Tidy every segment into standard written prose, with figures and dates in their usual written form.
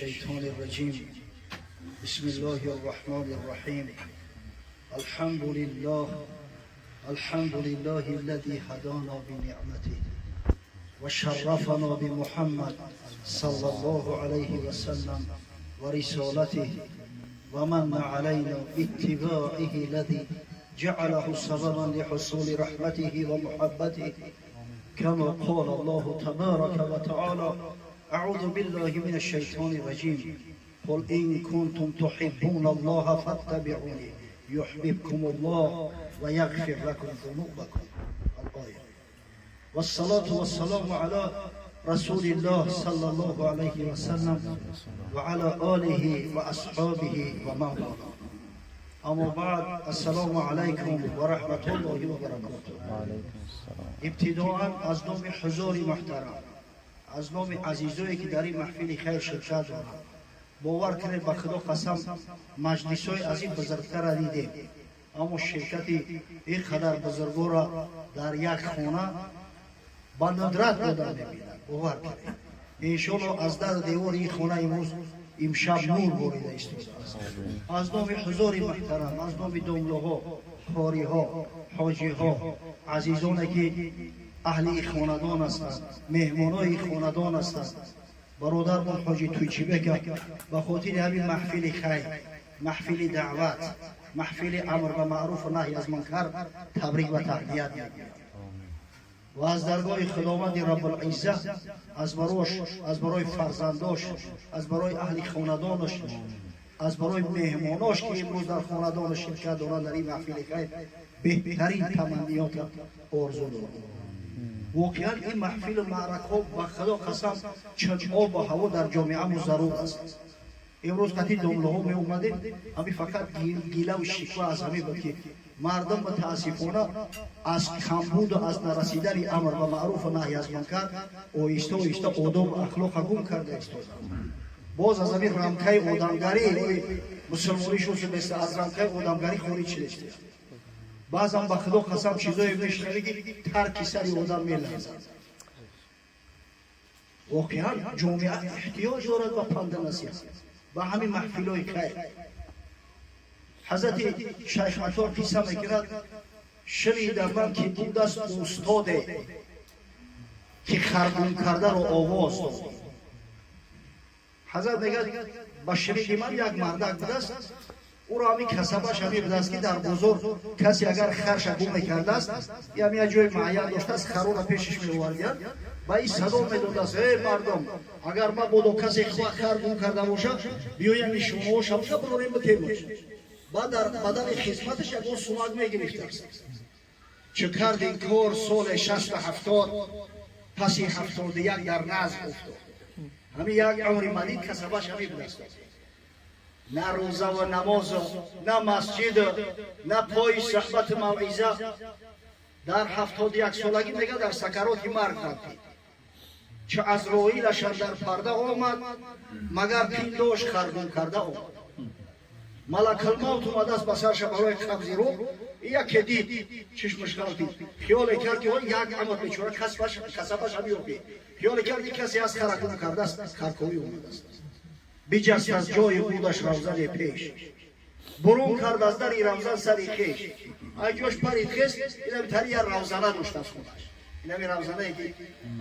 الشيطان الرجيم. بسم الله الرحمن الرحيم. الحمد لله الذي هدانا بنعمته وشرفنا بمحمد صلى الله عليه وسلم ورسالته ومن علينا باتباعه الذي جعله سببا لحصول رحمته ومحبته كما قال الله تبارك وتعالى: أعوذ بالله من الشيطان الرجيم. قل إن كنتم تحبون الله فاتبعوني يحببكم الله ويغفر لكم ذنوبكم. الآية. والصلاة والسلام على رسول الله صلى الله عليه وسلم وعلى آله وأصحابه ومن والاه. أما بعد، السلام عليكم ورحمة الله وبركاته. ابتداءً از نام حضور محترم، از نام عزیزایی که در این محفل خیر شرکت دارند، باور کنید به خدا قسم مجلس‌های از این بزرگتر را دیدیم، اما شرکت این قدر بزرگا را در یک خانه به ندرت داده می‌بینند. باور کنید انشاءالله از در دیوار این خانه امروز امشب نور باریده است. از نام حضور محترم، از نام داملوها، خاریها، حاجیها، عزیزانی که اهل خاندان هستند، مهمانای خاندان هستند، برادرمون حاجی تویچیبه که به خاطر همین محفل خیر، محفل دعوت، محفل امر به معروف و نهی از منکر تبریک و تهنیت میگویم و از درگاه خداوند رب العزه از برای فرزنداش، از برای اهل خاندانش، از برای مهماناش که امروز در خاندانش شرکت دارند در این محفل خیر بهترین تمنیات آرزو دارم. واقعا این محفل و معرکه به خدا قسم چند آب و هوا در جامعه مو ضرور است. امروز قطعی دامله ها می اومدیم، همین فقط گیله و شکوه از همین بود که مردم متاسفانه از کمبود و از نرسیدن امر به معروف و نهی از منکر آهسته آهسته آداب و اخلاق گم کرده است. باز از همین رمکه آدمگری مسلمانی شد مثل از رمکه آدمگری خارج شده. بعضا به خدا قسم چیزایی میشنوی که ترک سری آدم میلرزد. واقعا جامعه احتیاج دارد به پند نصیحت و همین محفلای خیر. حضرت شیخ عطار قصه میکند، شنیدم من که بود است استاده که خرگون کرده رو آواز داد. حضرت میگه با شنید من یک مردک بود است، او را همی کسبش همی بود است که در بزرگ کسی اگر خرش گم میکرده است یا همی جای معین داشته است، خرو را پیشش میوردید و این صدا میداد است: ای مردم، اگر ما بودو کسی خر گم کرده باشه بیایم شما و شما بروریم به تیم باشه. بعد در بدن خدمتش یک سومک میگرفته است. چه کرد این کار سال 60 و 70 پسی 71 در نزد افتاد. همین یک عمر مدید کسبش همی بود است. نه روزه و نماز، نه مسجد، نه پای صحبت موعظه. در 71 سالگی میگه در سکرات مرگ رفت. چه از رویلش در پرده آمد مگر پینداش خرگون کرده آمد. ملک الموت اومد است بسرش برای قبضی رو یکی دید چشمش دید، خیال کرد که یک عمر بیچاره کسبش همی اوپی، خیال کرد که کسی از خرگون کرده است، خرکوی اومد است. بجست از جای بودش روزن پیش، برون کرد از در روزن سری خیش. اگهش پرید خست، اینم تری روزنه داشت از خودش. اینم روزنه که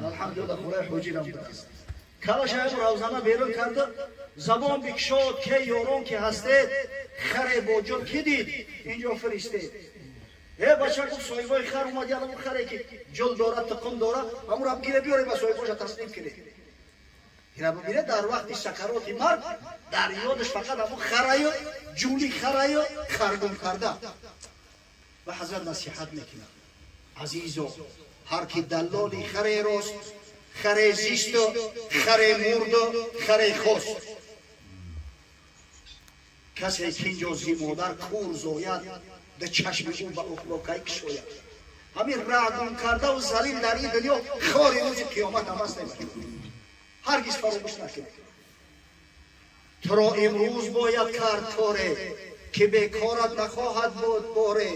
الحمدلله خدای حجی را بوده است. کلش این روزنه بیرون کرده، زبان بکشاد که یاران که هستید خر با جل کی دید اینجا فرستید. بچه گفت صاحبای خر اومد، یعنی اون خره که جل دارد تقم دارد همون را بگیره بیاره به صاحباش تسلیم کنه. اینا ببینه در وقت سکرات مرگ در یادش فقط همون خرایو جولی خرایو خرگون کرده. و حضرت نصیحت میکنه: عزیزو، هر کی دلالی خره راست، خره زیست و خره مرد و خره خست. کسی که اینجا زیمادر کور زوید به چشم او به اخلاقی کشوید. همین رعدون کرده و زلیل در این دنیا خاری روز قیامت هم هست نمیشه. هرگز فراموش نکنید. تو را امروز باید کرد کاره که بیکارت نخواهد بود باره.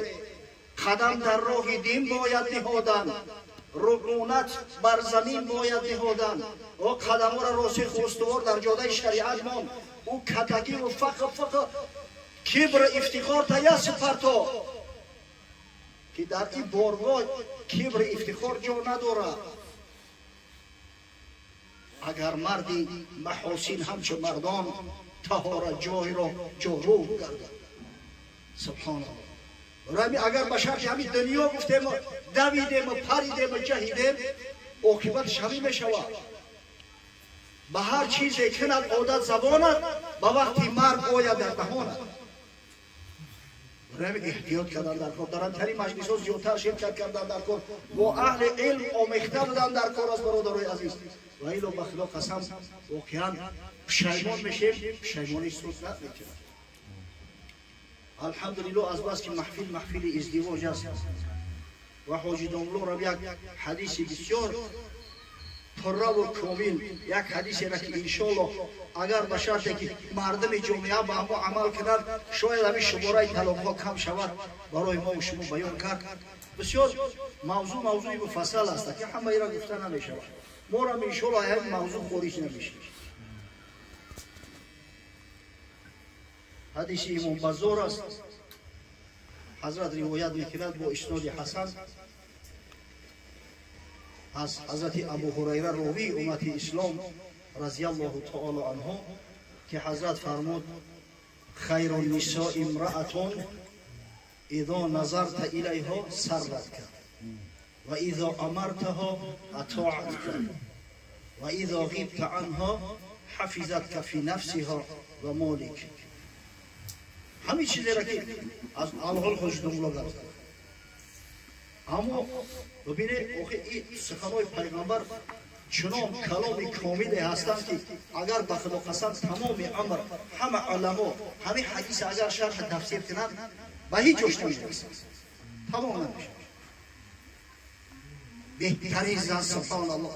قدم در راه دین باید نهادن رکونت بر زمین باید نهادن و قدم را راسخ و استوار در جاده شریعت مان او کتگی و فقط کبر افتخار تا سپرتا که در این بارگاه کبر افتخار جا نداره. اگر مردی محاسن همچه مردان طهارت جای را جارو گردد. سبحان الله. اگر بشر همین دنیا گفتیم دویدیم و پریدیم و جهیدیم عاقبتش همین میشود. به هر چیزی کند عادت زبانت به وقتی مرگ آید در دهانت. احتیاط کردن در کار در انتری مجلس ها زیادتر شرکت کردن در کار با اهل علم آمیخته بودن در کار از برادرای عزیز و ایلو بخدا قسم واقعا پشیمان میشیم پشیمانی صورت نمیکنه. الحمدلله از بس که محفل ازدواج است و حاجی داملو را یک حدیث بسیار پره و کامل یک حدیثی را که انشاءالله اگر به شرطی که مردم جامعه با ما عمل کنند شاید همین شماره طلاق ها کم شود برای ما و شما بیان کرد. بسیار موضوع مفصل است که همه را گفته نمی شود. ما را انشاءالله این موضوع خارج نمیشه. حدیث امام بزار است. حضرت روایت میکند با اسناد حسن از حضرت ابو هریره راوی امت اسلام رضی الله تعالی عنه که حضرت فرمود خیر النساء امرأة اذا نظرت الیها سرتک و اذا امرتها اطاعتک و اذا غبت عنها حفظتک فی نفسها و مالک. همین چیزی را که از الحال خوش دنبال است. اما ببینید این سخنهای پیغمبر چنان کلام کاملی هستند که اگر به خدا قسم تمام عمر همه علما همین حدیث اگر شرح تفسیر کنند به هیچ جوش نمیرسند. تمام نمیشه. بهترین زن سبحان الله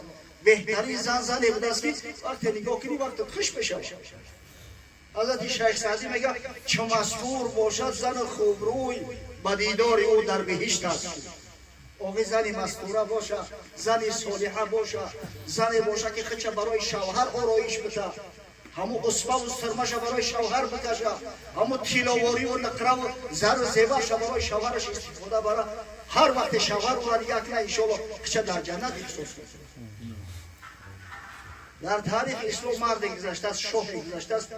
بهترین زنی بوده است که وقتی نگاه کنی وقتی خوش بشه. حضرت شیخ سعدی میگه چه مسرور باشد زن خوبروی به دیدار او در بهشت است. آقای زنی مستوره باشه، زنی صالحه باشه، زنی باشه که خچه برای شوهر آرایش بده، همو اسبه و سرمش برای شوهر بکشه، همو تیلاواری و نقره و زر و زیورش برای شوهرش استفاده بره. هر وقت شوهر او را نگاه کنه انشاءالله خچه در جنت احساس کنه. در تاریخ اسلام مرد گذشته است، شاه گذشته است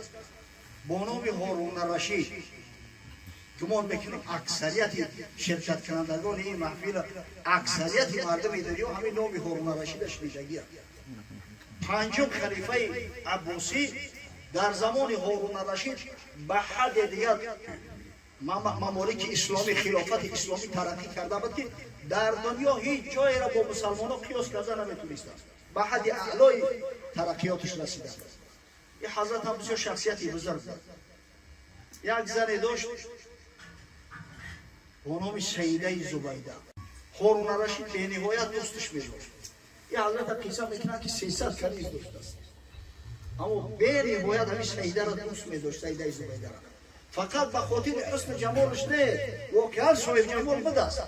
با نام هارون الرشید. گمان میکنم اکثریت شرکت کنندگان این محفل اکثریت مردم دنیا همین نام هارون الرشید شنیدگی است. پنجم خلیفه عباسی در زمان هارون الرشید به حد دیگر ممالک اسلامی خلافت اسلامی ترقی کرده بود که در دنیا هیچ جایی را با مسلمان ها قیاس کرده نمیتونستند. به حد اعلای ترقیاتش رسیده بود. این حضرت هم بسیار شخصیتی بزرگ بود. یک زن داشت با نام سیده زبیده. هارون الرشید به نهایت دوستش می‌داشت. این حضرت قصه میکنه که 300 کنیز داشت است. اما به نهایت همین سیده را دوست می‌داشت، سیده زبیده را. فقط به خاطر حسن جمالش نه، واقعا صاحب جمال بود است.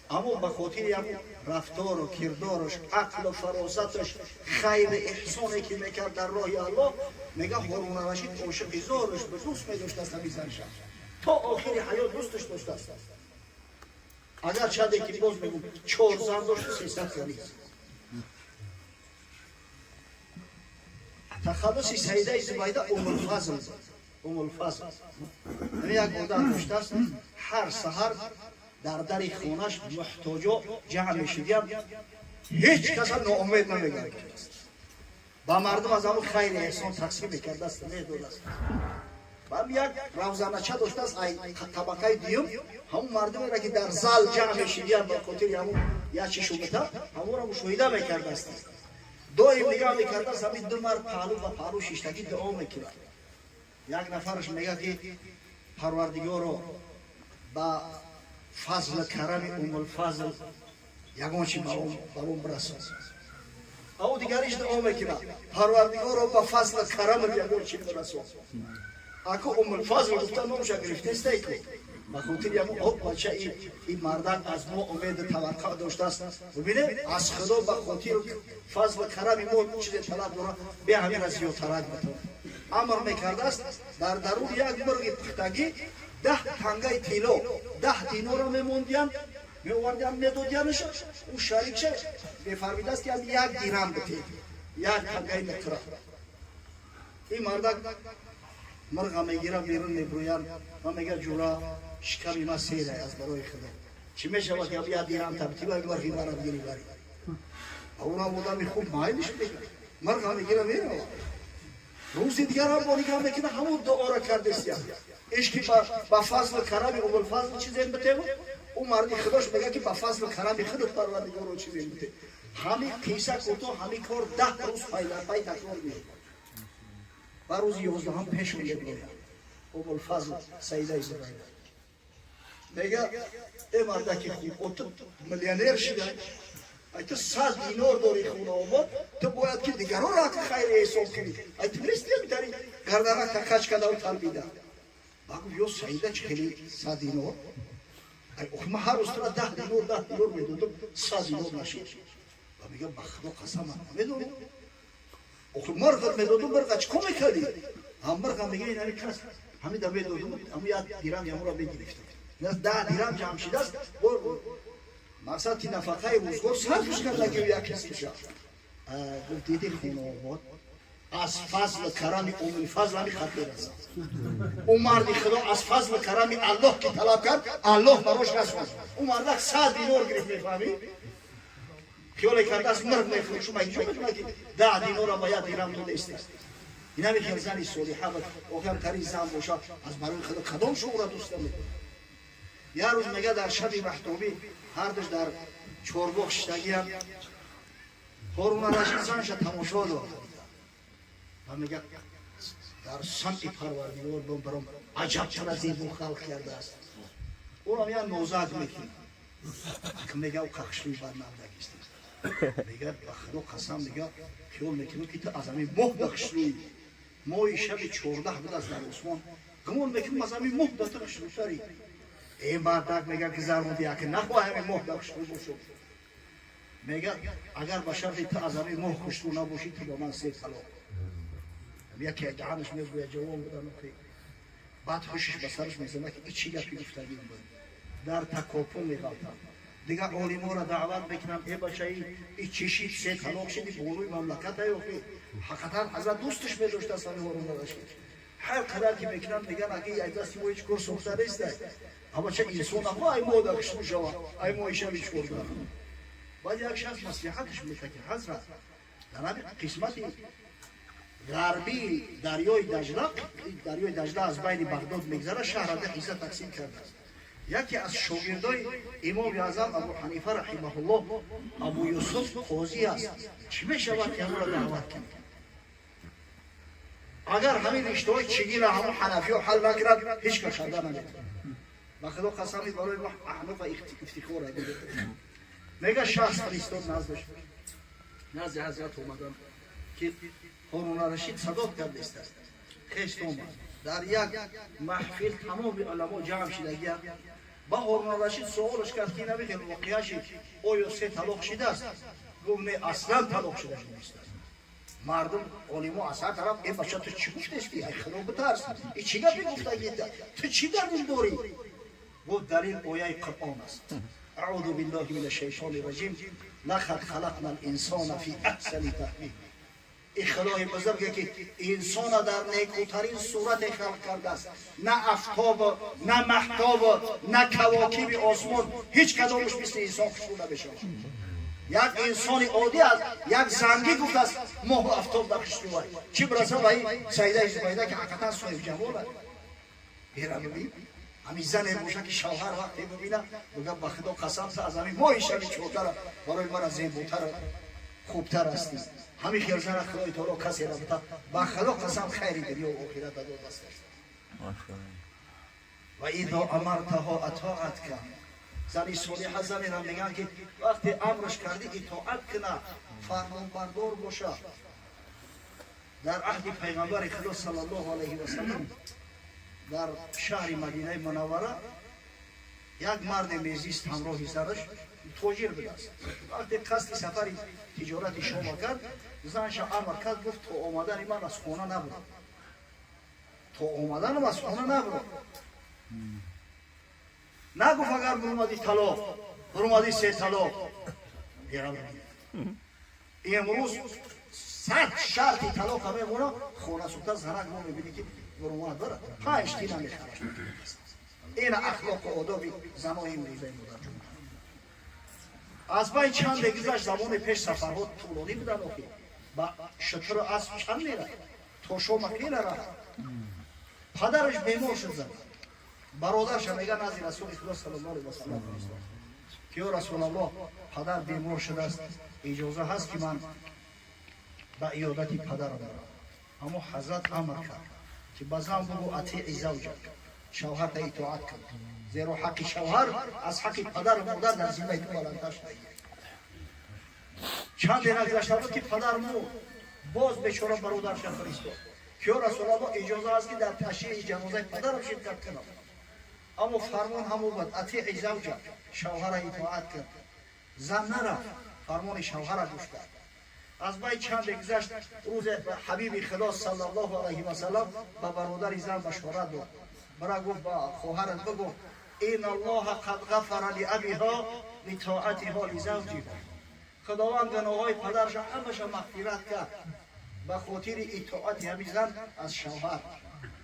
اما به خاطر همون رفتار و کردارش، عقل و فراستش، خیر احسانی که میکرد در راه الله، میگه هارون الرشید عاشق زارش به دوست می‌داشت است همین زنش. تا آخر حیات دوستش داشت است. اگر چنده که باز میگم 4 زن داشت 300 کنیز. تخلص سیده زبیده ام الفضل. یک آدم داشته است هر سحر در خونش محتاجا جمع میشدیم، هیچ کس ناامید نمیگرد. با مردم از همون خیر احسان تقسیم میکرده است، میداد است. و یک روزانچه داشته است طبقه دیم، همون مردمی را که در زال جمع میشدیم با خاطر همون یک چی شوبتا همون را مشاهده میکرده است. دائم نگاه میکرده است، همین 2 مرد پهلو و پهلو شیشتگی دعا میکرد. یک نفرش میگه که پروردگارا با فضل کرم ام الفضل یگان چی برام برسان. او دیگریش دعا میکنه پروردگارا با فضل کرم یگان چی برسان. اکو الفضل گفتن نمیشه گرفته است ایکو بخاطر او بچه این مردان از ما امید توقع داشته است ببینه از خدا بخاطر فضل کرم ما چیز طلب داره به همین از زیادترک بتونه امر میکرده است در درون یک مرغ پختگی 10 تنگه طلا 10 دینار را میموندیان میوردیان میدادیانش او شریکش میفرمید است که یک دیرم بده یک تنگه متر این مردک مرغ میگیره بیرون میبرویان و میگه جورا شکمی ما سیره از برای خدا چی میشه که یک دیرم تبتیب یک مرغی مرا بگیری بری اونا بودم خوب مایلش بگیر مرغ میگیره میره روز دیگر هم با نگاه میکنه همون دعا را کرده است عشقی با فضل کرم اول فضل چیز این بته او مردی خداش میگه که با فضل کرم خودت پروردگار رو چیز این بته همین قصه کوتاه همین کار 10 روز پای تکرار میشه و روز 11 هم پیش میاد اول فضل سیده ابراهیم میگه این مرد که خوب میلیونر شده ای تو 100 دینار داری خونه آباد تو باید که دیگران را خیر حساب کنی ای تو نیستی میتاری گردنه تکش کده و تلبیده بگو یا سیده چه خیلی 100 دینار ای اخی من هر روز تو را 10 دینار میدودم 100 دینار نشید و میگه بخدا قسم میدونم اخی مرغ میدودم مرغ چکو میکردی هم مرغ میگه این همی کس همی دا میدودم همی یاد دیرم یمو را بگیرفتم 10 دیرم جمع شده است مقصد که نفقه روزگار صرفش کرده که یک کسی شد گفت دیدی خونه آباد از فضل کرم اون فضل همی خط برسد اون مردی خدا از فضل کرم الله که طلب کرد الله براش رسوند اون مردک 100 دینار گرفت میفهمی خیال کرده از مرد میفروش شما اینجا میدونه که 10 دینار را باید دیرم داده است این همی که زنی صالحه بود اگر تری زن باشه از برای خدا کدام شما را دوست دارید یه روز میگه در شب محتوبی هر دوش در چورباغ شدگی هم هارون رشید زنش تماشا داد و میگه در سمت پروردگار برام عجب چرا زیبا خلق کرده است او را میگه نوزاد میکنه که میگه او کخشوی برنامدگیست میگه بخدا قسم میگه خیال میکنه که تو از همین ماه بخشوی ماه شب 14 بود از در عثمان گمان میکنم از همین ماه داته بخشوی این مردک میگه که ضرورتی که نخواه همین ماه بخشوی باشو میگه اگر به شرطی تو از همین ماه خوشتو نباشی تو با من 3 طلاق یکی دهانش میگوید جوان بودن بعد خوشش به سرش میزنه که این چی گپی گفتگی بود در تکاپو میگفتن دیگه عالما را دعوت میکنم ای بچه‌ای این چشید 3 طلاق شدی بولوی مملکت ای اوکی حقیقتا حضرت دوستش می‌داشت از همین هارون رشید هر قدر که میکنن میگن اگه یک دستی و هیچ کار سوخته نیست اما چه انسان اما ای مودکش میشوه ای مایشه میشورده بعد یک شخص مصلحتش میگه که حضرت در همین قسمتی غربی دریای دجله از بین بغداد میگذره شهر به حصه تقسیم کرده است یکی از شاگردای امام اعظم ابو حنیفه رحمه الله ابو یوسف قاضی است چی میشود که امر دعوت کنه اگر همین اشتهای چگی را همون حنفی ها حل نکرد هیچ کس کرده نمیتونه و خدا قسمی برای ما احناف افتخار دیده میگه شخص فرستاد نزد حضرت اومدن که هارون رشید صدات کرده است خشت اومد در یک محفل تمام علما جمع شدگی با هارون رشید سوالش کرد که نمیگه واقعیش آیا 3 طلاق شده است گفت نه اصلا طلاق شده نیست مردم علما از هر طرف این بچه تو چی گفتی ای خدا بترس این چی گفتی گفتگی تو چی دلیل داری گفت دلیل آیه قرآن است اعوذ بالله من الشیطان الرجیم لقد خلقنا الانسان فی احسن تقویم این خدای بزرگه که انسان در نیکوترین صورت خلق کرده است نه آفتاب نه مهتاب نه کواکب آسمان هیچ کدامش مثل انسان خوشبو نمیشه یک انسان عادی است یک زنگی گفته است ماه و آفتاب در خوشبو چی برسه به این سیده زبیده که حقیقتا صاحب جماله بیره ببین همین زن باشه که شوهر وقتی ببینه بگه به خدا قسم از همین ماه شب 14 برای من زیباتر خوبتر هستی همین خیرزن خدای تو رو کسی را بتا با خدا قسم خیری دنیا و آخرت داد است و اذا امرتها اطاعت کن زنی صالحه زنی را میگن که وقتی امرش کردی اطاعت کنه فرمان بردار باشه در عهد پیغمبر خدا صلی الله علیه و سلم در شهر مدینه منوره یک مرد میزیست همراه سرش تاجر بود است. وقتی قصد سفر تجارت شما کرد زنش امر کرد گفت تو آمدن من از خانه نبرو، تو آمدن از خانه نبرو. نگفت اگر برمادی طلاق، برمادی سه طلاق. امروز 100 شرطی طلاق همه مونا خونه سوتا زنک ما میبینی که برماد داره 5 تینا میخواد. این اخلاق و آداب زنای امروزه مدرن. از بین چند گذشت زمان پیش سفرها طولانی بودن آخی با شتر اسب چند میره تا شما خیلی رفت. پدرش بیمار شد زن، برادرش میگه نزد رسول خدا صلی الله علیه و سلم که یا رسول الله پدر بیمار شده است، اجازه هست که من به عیادت پدرم برم. اما حضرت امر کرد که بازم بگو اطیع زوجک، شوهر تا اطاعت کن، زیرا حق شوهر از حق پدر و مادر در ذمه تو بالاتر شده. چند دیگر گذشته بود که پدر مرد، باز بیچاره برادرش فرستاد که یا رسول الله اجازه است که در تشییع جنازه پدرم شرکت کنم. اما فرمان همون بود اطیع زوجک، شوهر اطاعت کن. زن نرفت، فرمان شوهر گوش کرد. از بین چند گذشت روز حبیب خدا صلی الله علیه و سلم به برادر زن مشورت داد. برا گفت با خواهرت بگو این الله قد غفر لابیها لطاعتها لزوجها. خداوند گناههای پدرش همش مغفرت کرد به خاطر اطاعت همین زن از شوهر.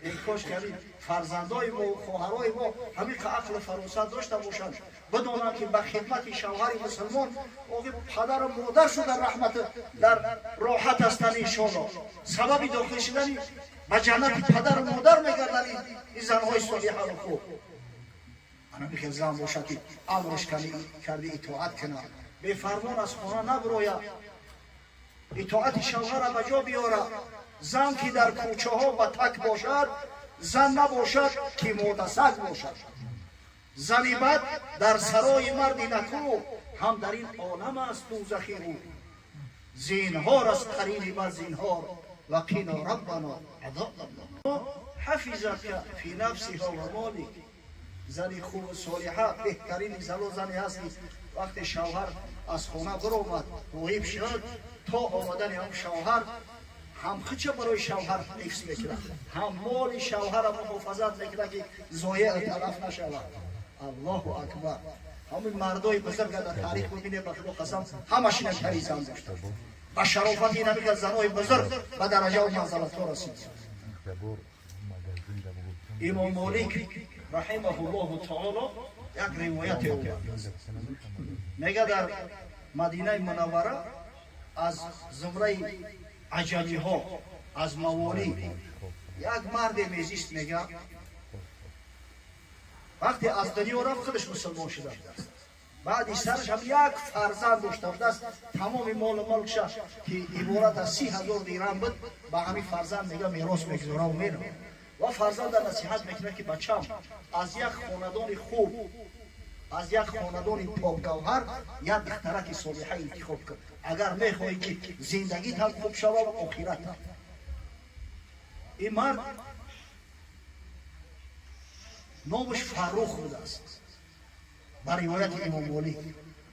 ای کاش که فرزندای ما و خواهرای ما همین که عقل فراست داشته باشند، بدانند که به خدمت شوهر مسلمان آقای پدر و مادر شدن رحمت در راحت هستند انشاءالله. سبب داخل شدن به جنت پدر و مادر میگردن این زنهای صالحه و خوب. انا میگم زن باشد که امرش کردی اطاعت کنه، به فرمان از خانه نبروید، اطاعت شوهر را به جا بیاره. زن که در کوچه ها به تک باشد، زن نباشد که متسق باشد. زنی بد در سرای مردی نکو، هم در این عالم است دوزخی او. زینهار است قرین بر زینهار و قینا ربنا عذاب الله. حفظک فی نفسها و مالک. زنی خوب و صالحه بهترین زن و زنی هست وقتی شوهر از خانه برآمد غایب شد، تا آمدن هم شوهر هم خچه برای شوهر حفظ میکنه، هم مال شوهر را محافظت میکنه که ضایع تلف نشود. الله اکبر. همین مردای بزرگ در تاریخ ببینه به خدا قسم همشون هم پریزان داشتن. با شرافت این همی که زنای بزرگ به درجه و منزلت ها رسید. امام مالک رحمه الله تعالی یک روایت او میگه در مدینه منوره از زمره عجمی ها از موالی یک مرد میزیست. میگه وقتی از دنیا رفت خودش مسلمان شده است، بعد سرش هم یک فرزند داشته است. تمام مال و ملکش که عبارت از 30,000 درهم بود به همین فرزند میگه میراث میگذاره و میره. و فرزند نصیحت میکنه که بچم از یک خاندان خوب، از یک خاندان پاکگوهر یک دخترک صالحه انتخاب کن اگر میخواهی که زندگیت هم خوب شود و آخرت هم. این مرد نامش فروخ بوده است بر روایت امام مالک.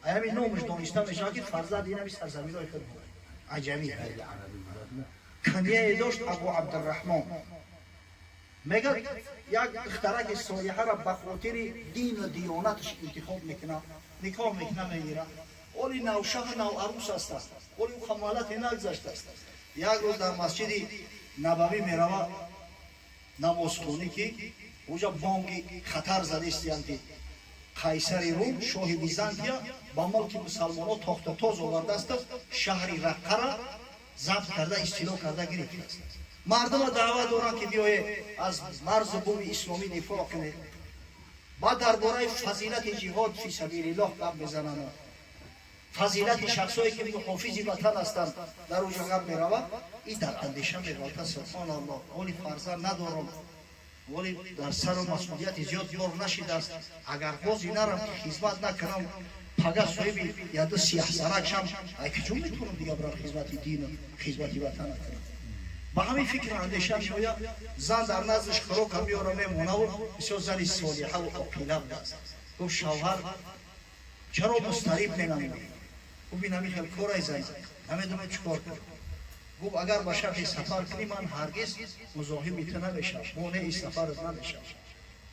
همین نامش دانسته میشه که فرزند این همی سرزمینای خود بود عجمی کنیه داشت ابو عبدالرحمن. میگه یک دخترک صالحه را به خاطر دین و دیانتش انتخاب میکنه، نکاح میکنه میگیره. ولی نوشه نو عروس است، ولی او خمالت نگذشته است. یک روز در مسجد نبوی میروه نماز خونی که اونجا بانگ خطر زده است که قیصر روم شاه بیزانتیا با ملک مسلمان ها تاخت تاز آورده است، شهر رقه را ضبط کرده استیلا کرده گرفته است. مردم را دعوت دارند که بیایید از مرز بوم اسلامی دفاع کنید. بعد درباره فضیلت جهاد فی سبیل الله گپ میزنند، فضیلت شخصایی که محافظ وطن هستند در اونجا گپ میرود. این در اندیشه میگوید سبحان الله ولی فرزند ندارم، ولی در سر و مسئولیت زیاد بار نشده است. اگر بازی نرم که خدمت نکنم پگه صاحب یاد سیاه سرک شم، ای که چون میتونم دیگه برای خدمت دین و خدمت وطن کنم. با همین فکر اندیشه می‌آید زن در نزدش خروک هم بیاره میمونه و بسیار زنی صالحه و عاقله بود. گفت شوهر چرا مضطرب نمی‌مونی؟ گفت این همین خیلی کارای زن نمیدونم چیکار کنم. گفت اگر به شرط سفر کنی من هرگز مزاحمت نمیشم، مانع این سفر از نمیشم.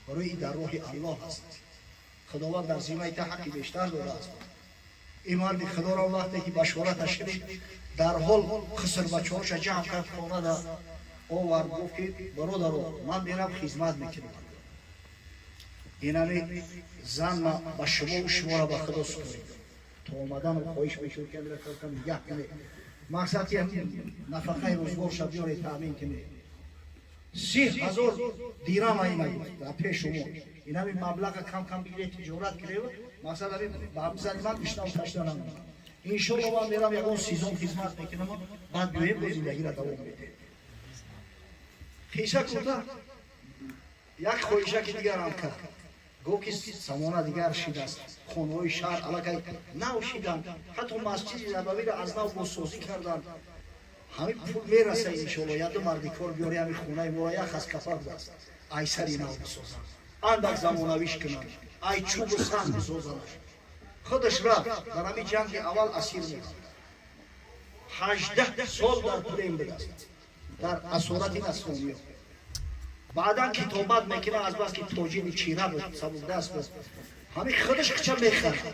برای این در روح الله هست. خداوند در ذمه ته حقی بیشتر داده است. این مرد خدا را وقتی که بشارتش شنید در حال خسر بچه‌هاش جمع کرد خانه را آورد. گفت که برادر من میرم خدمت میکنم. اینمی زن با شما را به خدا سپرید تا اومدن و خواهش میشود که رفتن نگه کنه. مقصد که نفقه روزگارش بیاره تامین کنه. 30,000 دیرم این در پیش شما. این همین مبلغ کم کم بگیره تجارت کرده و مقصد همین بابزنی من بیشتر تشتر نمونه. انشالله من میرم یکون سیزون خدمت میکنم و بعد دویم با زندگی را دوام میده. خیشه کتا یک خواهشه که دیگر هم کرد. گفت که سمانه دیگر شید است. خانه‌های شهر علاقه نو شیدن. حتی مسجد نبوی را از نو بازسازی کردن. همین پول میرسه انشالله یاد مردی کار بیاری همین خونه ما را یک از کفر است. ای سری نو بسازن. اندک زمانویش کنن. ای چوب و سنگ بسازن. خودش رفت در همین جنگ اول اسیر می‌شد. 18 سال در پلین بودست. در اسارت نصرانیان. بعدا کتابت میکنه از بس که توجیه چیره بود سبب دست بود. همین خودش خچه میخرد.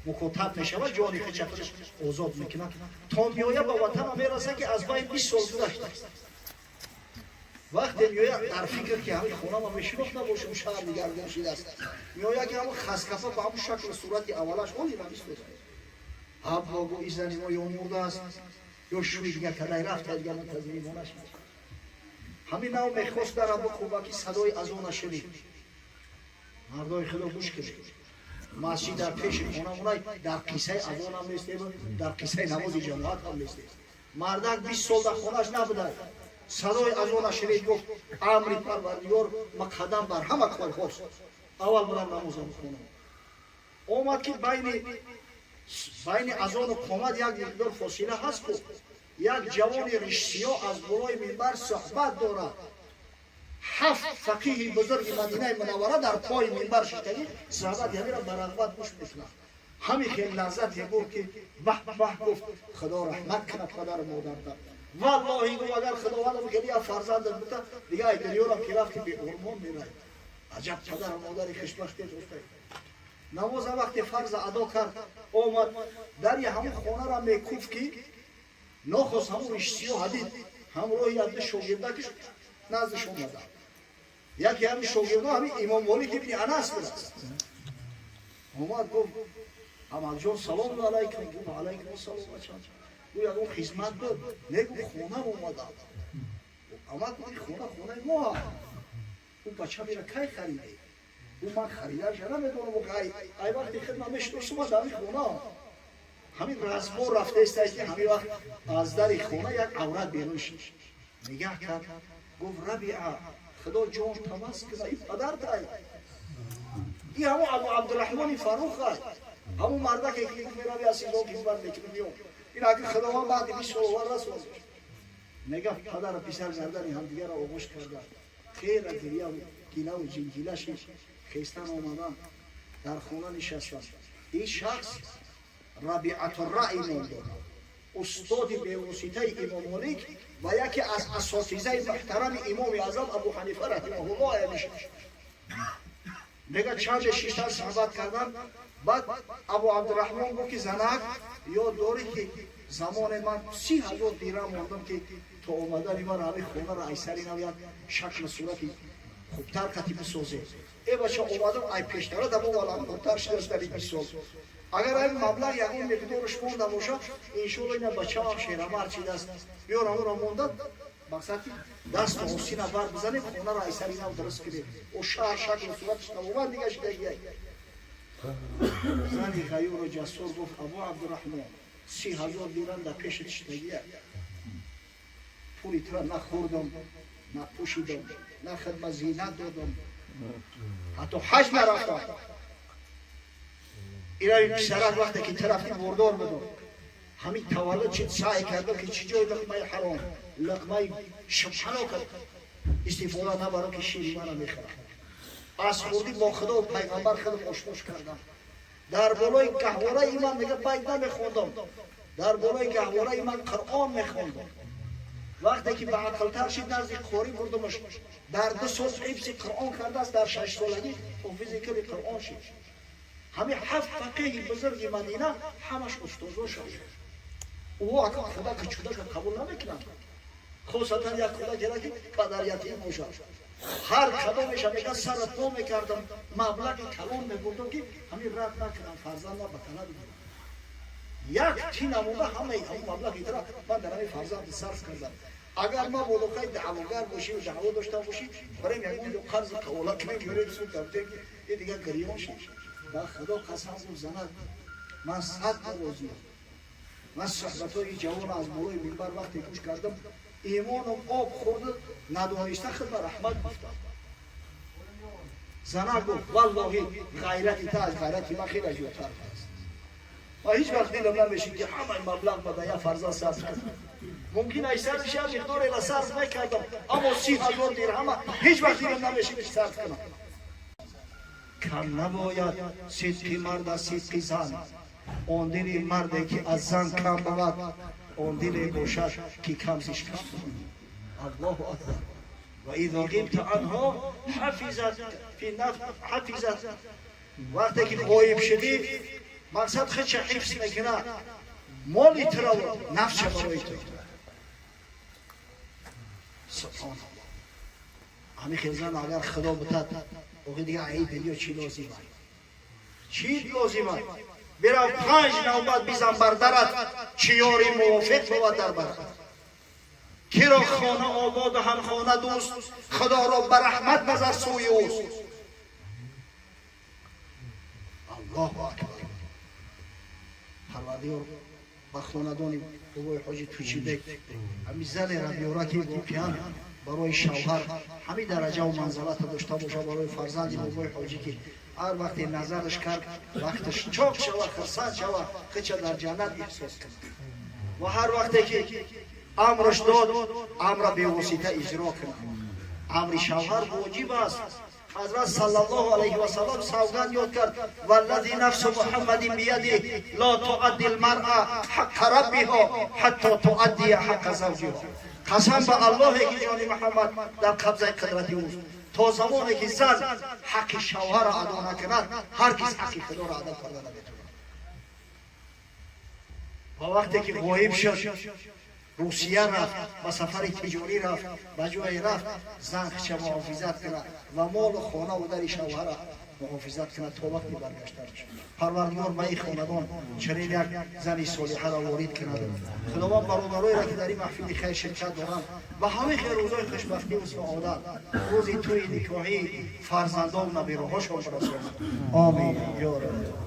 مکاتب میشه و جانی خچه خودش آزاد میکنه. تا میایه با وطن میرسه که از بین 20 سال گذشته است. وقتی میایه در فکر که همین خونه ما میشناخت نباشم شهر دیگر گمشیده است. میایه که همون خسکفه به همون شکل صورتی اولش اونی نمیست بزنید. هم با این زنی ما یا مرده است یا شوی دیگر کدای رفت دیگر منتظری مانش میشه. همین نو میخواست در ابو خوباکی صدای اذان شنید. مردای خدا گوش کنید. مسجد در پیش خانمونای در قصه اذان هم نیست در قصه نماز جماعت هم نیست. مردک 20 سال در خونش نبوده. صدای اذان شنید گفت امر پروردگار ما قدم بر همه کار خواست. اول برم نماز میخونم. اومد که بین اذان و قامت یک مقدار فاصله هست کو. یک جوان ریشسیاه از بالای منبر صحبت دارد. 7 فقیه بزرگ مدینه منوره در پای منبر شدگی صحبت یعنی را برغبت گوش میکنند. همین خیلی لذت بود که به به گفت خدا رحمت کنه پدر مادر را. والله گفت اگر خداوند میگه یا فرزند بوده دیگه ای دریورم که رفت به ارمان میره. عجب پدر و مادر خوشبختی دوسته. نماز وقتی فرض ادا کرد اومد در همون خانه را میکوف که نخواست همون ریشسیاه حدید همراه یک شاگردکش نزدش اومده. یکی همین شاگرده همین امام مالک ابن انس بود. اومد گفت عمل جان سلام علیکم. گفت علیکم السلام بچه‌ها. او یکون خدمت داد. نگو خونه اومده. اومد گفت خونه ما. او بچه میره کی خریده؟ او من خریدارش نمیدونم و ای وقتی خدمت میشناسم در این خونه. همین رزمو رفته است که همین وقت از در خونه یک عورت بیرون شد. نگاه کرد گفت ربیعه خدا جان تماس کنه این پدر تای. این همون ابو عبدالرحمن فاروق است. همون مرده که میره بیا سیزو خدمت میکنه میون. این اگه خداوند بعد 20 سال ورث بود. نگاه پدر و پسر گردن هم دیگه را آغوش کردن. خیر گریه و گیله و جنگیلش خیستن آمدن در خانه نشستن. این شخص ربیعة الرأی نام دارد. استاد به واسطه امام مالک و یکی از اساتذه محترم امام اعظم ابو حنیفه رحمه الله میشه. دیگه چند شیشتر صحبت کردن. بعد ابو عبدالرحمن گفت که زنک یاد داری که زمان من 30,000 دیرم مردم که تا اومدن من همه خونه را ایسری نوید شکل صورتی خوبتر کتی بسازه. ای بچه اومدم ای پیشتره دمو والا خوبتر شده از داری 20 سال. اگر این مبلغ یکون مقدارش مونده باشه انشالله این بچه هم شیرمر چیده است بیار همون را مونده مقصد دست و حسین بر بزنیم خونه را ایسری نو درست کنیم و شهر شکل صورتش نمومد دیگه شده زنی غیور و جسور گفت ابو عبدالرحمن 30,000 دیرم در پیشت شدگیه پولی ترا نخوردم نپوشیدم نه خدمت زینت دادم حتی حج نرفتم. ایرانی پسرک وقتی که طرفی بردار بدم همین تولد چید سعی کردم که چی جای لقمه حرام لقمه شبحنو کرد استفاده نبرم که شیر من میخورم. از خوردی با خدا و پیغمبر خودم آشناش کردم. در بالای گهواره من میگه باید نمیخوندم، در بالای گهواره من قرآن میخوندم. وقتی که به عقلتر شد نزدیک خوری بردمش، در 2 سال حفظ قرآن کرده است، در 6 سالگی حافظ کلی قرآن شد. همه 7 فقیه بزرگ مدینه همش استاد شد. او اگر خدا کچودش قبول نمیکنند، خصوصا یک خدا جرا که پدر یتیم باشد. هر کدامش میگه سرت نو میکردم، مبلغ کلان میبردم که همین رد نکنم، فرزند به طلب بگیرم. یک تین اموده همه مبلغ ایتر من در همین فرزند صرف کردم. اگر ما بودوخای دعوگر باشی و دعوا داشته باشی، برای یک قرض قولت میگیریم سود دفته که یه دیگه گریان شد. با خدا قسم و زند من 100 روزی من صحبتای جوان از بالای منبر وقتی گوش کردم، ایمانم آب خورده، ندانسته خود به رحمت گفتم. زنه گفت والله غیرت تا از غیرت من خیلی جوتر است. و هیچ وقت دیدم نمیشه که همه مبلغ به یک فرزند صرف کنم. ممکن است صرفش هم مقداری را صرف نکردم، اما 30,000 درهم هیچ وقت دیدم نمیشه که صرف کنم. کم نباید صدق مرد از صدق زن. آن دل مردی که از زن کم بود، آن دل باشد که کم زش کم بود. الله اکبر. و اذا غبت عنها حفظت. وقتی که غایب شدی مقصد خود چه حفظ میکنه، مالی تو را نفس برای تو. سبحان الله. همین خیزن اگر خدا بتد اوقی دیگه عیب یا چی لازمه، چی لازمه؟ برا 5 نوبت بیزن بر درت، چیاری موافق بود در برت. کی را خانه آباد و هم خانه دوست، خدا را به رحمت نظر سوی اوست. الله اکبر. پروردگار با خاندان بابای حاجی توچیبک همین زن را بیاره که واقعا برای شوهر همین درجه و منزلت داشته باشه، برای فرزند بابای حاجی که هر وقت نظرش کرد وقتش چاک شود، خرسند شود، خچه در جنت احساس کرد. و هر وقتی که امرش داد امر به واسطه اجرا کنه. امر شوهر واجب است. حضرت صلی الله علیه و سلم سوگند یاد کرد والذی نفس محمد بیده لا تؤدی المرأة حق ربها حتی تؤدی حق زوجها. قسم به الله که جان محمد در قبضه قدرت اوست، تا زمانی که زن حق شوهر را ادا نکند هرگز حق خدا را ادا کرده نمیتواند. و وقتی که غایب شد روسیه رفت و سفر تجاری رفت، به جای رفت زن خچه محافظت کنه و مال و خانه و در شوهر را محافظت کنه تا وقتی برگشته شد. پروردگار به این خاندان چنین یک زن صالحه را وارد کنه. خداوند برادرایی را که در این محفل خیر شرکت دارند و همه خیر روزای خوشبختی و سعادت، روز توی نکاحی فرزندان و بیروهاشان برساند. آمین یا رب.